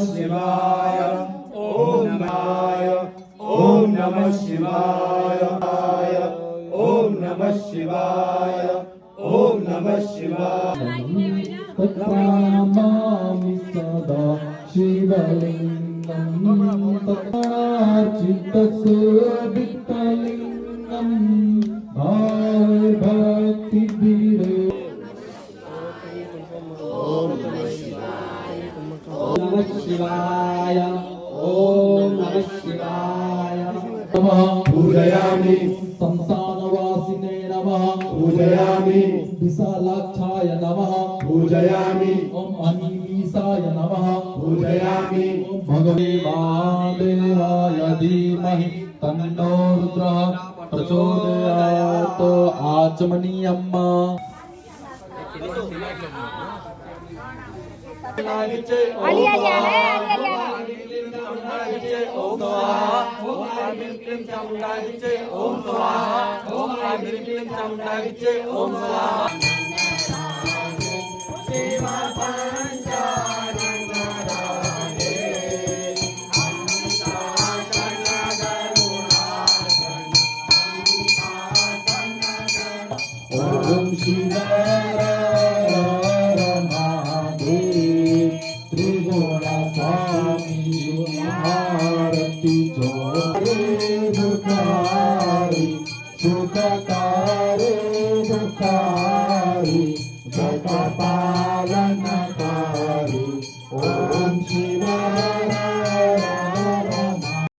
शिवाय ओम नमः ओम नमः शिवाय ओम नमः शिवाय ओम नमः शिवाय तत्रामामि सदा शिवलिंगं चित्तशोभितलिंगं भक्तिधीरे ओम नमः शिवाय ओम नमः शिवाय नमः पूजयामि संसारवासिने नमः पूजयामि विशालाक्षाय नमः पूजयामि ओम अनिमीसाय नमः पूजयामि ओम भगवे महादेवाय धीमहि तन्नो रुद्रः प्रचोदयात् आचमनी अम्मा आली आली आले आली आली ओम स्वाहा ओम आमिर क्लीं चामुंडाय ओम स्वाहा ओम आमिर क्लीं चामुंडाय ओम स्वाहा सेवा पंचानंदराये ओम शिवाय Sukha